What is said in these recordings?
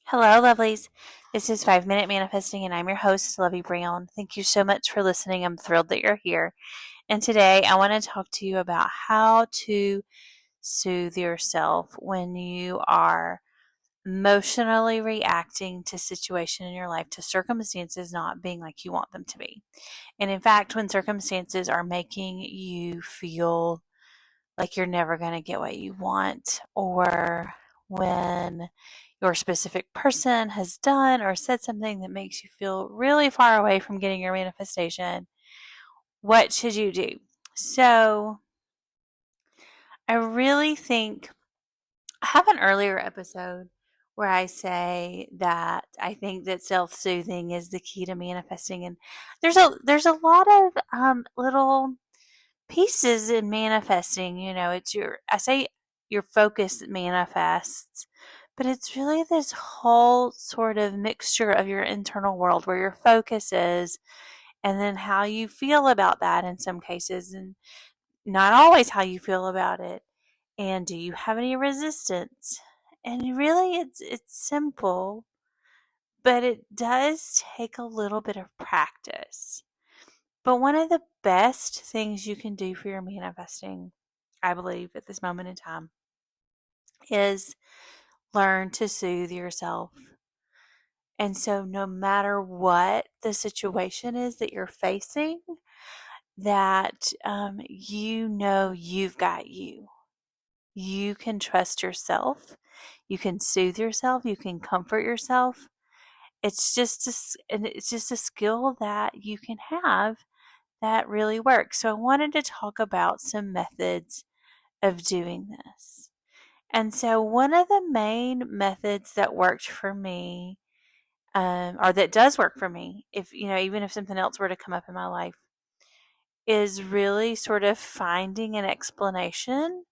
Hello, lovelies. This is 5 Minute Manifesting, and I'm your host, Lovey Brown. Thank you so much for listening. I'm thrilled that you're here. And today I want to talk to you about how to soothe yourself when you are emotionally reacting to situation in your life, to circumstances not being like you want them to be. And in fact, when circumstances are making you feel like you're never going to get what you want, or when your specific person has done or said something that makes you feel really far away from getting your manifestation, what should you do? So, I really think I have an earlier episode where I say that I think that self-soothing is the key to manifesting, and there's a lot of little pieces in manifesting. It's I say your focus manifests, but it's really this whole sort of mixture of your internal world where your focus is, and then how you feel about that in some cases, and not always how you feel about it. And do you have any resistance? And really, it's simple, but it does take a little bit of practice. But one of the best things you can do for your manifesting, I believe, at this moment in time, is learn to soothe yourself. And so, no matter what the situation is that you're facing, that you've got you. You can trust yourself. You can soothe yourself. You can comfort yourself. It's just a skill that you can have that really works. So I wanted to talk about some methods of doing this. And so one of the main methods that worked for me, or that does work for me, if even if something else were to come up in my life, is really sort of finding an explanation,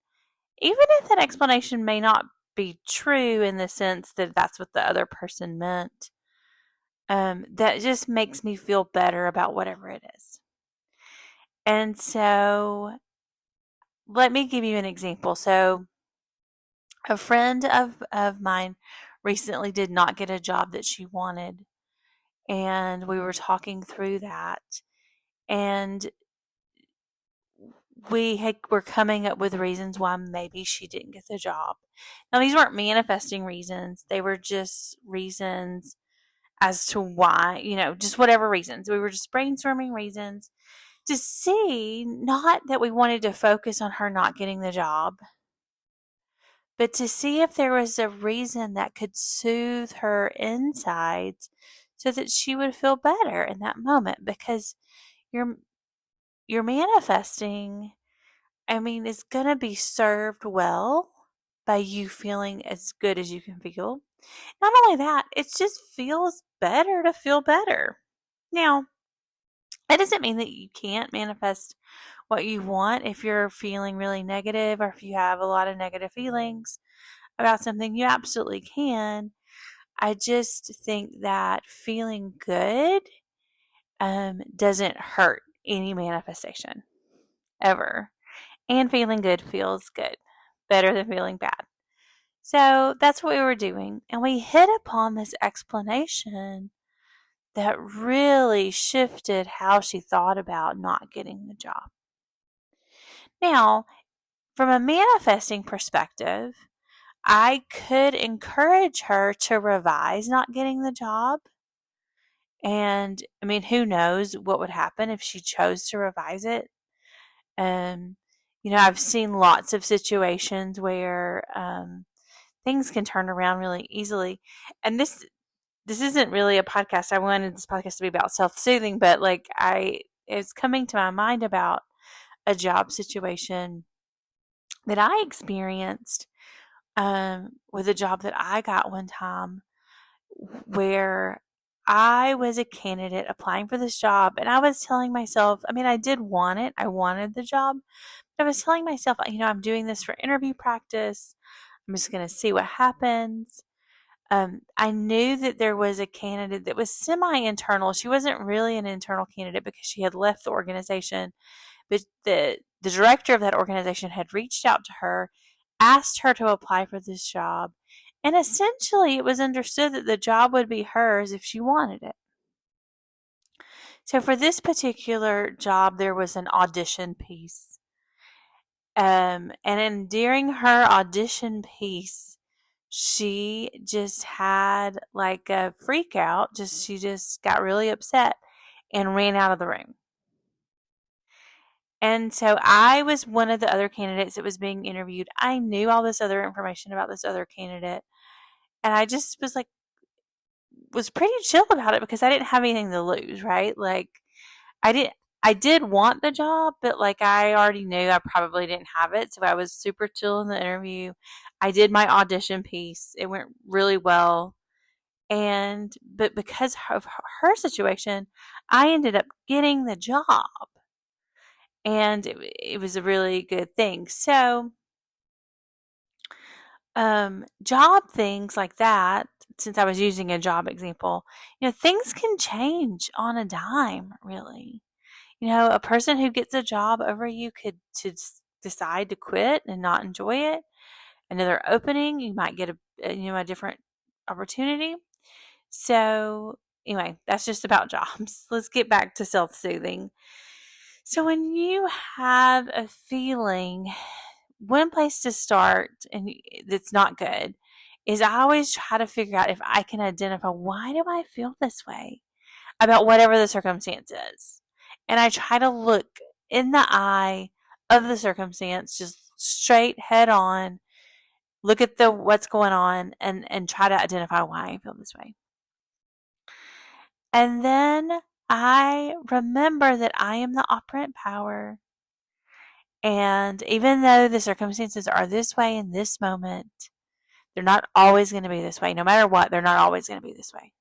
even if that explanation may not be true in the sense that that's what the other person meant. That just makes me feel better about whatever it is. And so let me give you an example. So a friend of mine recently did not get a job that she wanted, and we were talking through that, and were coming up with reasons why maybe she didn't get the job. Now, these weren't manifesting reasons. They were just reasons as to why, just whatever reasons. We were just brainstorming reasons to see, not that we wanted to focus on her not getting the job, but to see if there was a reason that could soothe her insides so that she would feel better in that moment. Because you're manifesting, is going to be served well by you feeling as good as you can feel. Not only that, it just feels better to feel better. Now, that doesn't mean that you can't manifest what you want if you're feeling really negative, or if you have a lot of negative feelings about something. You absolutely can. I just think that feeling good doesn't hurt any manifestation ever. And feeling good feels good, better than feeling bad. So that's what we were doing. And we hit upon this explanation that really shifted how she thought about not getting the job. Now, from a manifesting perspective, I could encourage her to revise not getting the job. And who knows what would happen if she chose to revise it. I've seen lots of situations where things can turn around really easily. And this isn't really a podcast. I wanted this podcast to be about self-soothing, but it's coming to my mind about a job situation that I experienced with a job that I got one time, where I was a candidate applying for this job, and I was telling myself, I did want it. I wanted the job. But I was telling myself, I'm doing this for interview practice. I'm just going to see what happens. I knew that there was a candidate that was semi-internal. She wasn't really an internal candidate because she had left the organization, but the director of that organization had reached out to her, asked her to apply for this job, And essentially, it was understood that the job would be hers if she wanted it. So for this particular job, there was an audition piece. During her audition piece, she just had like a freak out. She just got really upset and ran out of the room. And so I was one of the other candidates that was being interviewed. I knew all this other information about this other candidate. And I just was pretty chill about it because I didn't have anything to lose, right? Like I did want the job, but like I already knew I probably didn't have it. So I was super chill in the interview. I did my audition piece. It went really well. But because of her situation, I ended up getting the job. And it was a really good thing. So, job things like that, since I was using a job example, things can change on a dime, really. A person who gets a job over you could to decide to quit and not enjoy it. Another opening, you might get a different opportunity. So anyway, that's just about jobs. Let's get back to self-soothing. So when you have a feeling, one place to start and that's not good is I always try to figure out if I can identify, why do I feel this way about whatever the circumstance is. And I try to look in the eye of the circumstance, just straight head on, look at the what's going on and try to identify why I feel this way. And then I remember that I am the operant power. And even though the circumstances are this way in this moment, they're not always going to be this way. No matter what, they're not always going to be this way.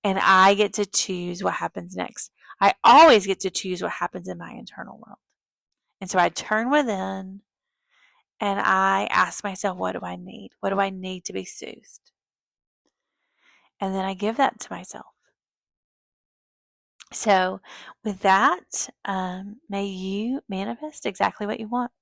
And I get to choose what happens next. I always get to choose what happens in my internal world. And so I turn within and I ask myself, what do I need? What do I need to be soothed? And then I give that to myself. So, with that, may you manifest exactly what you want.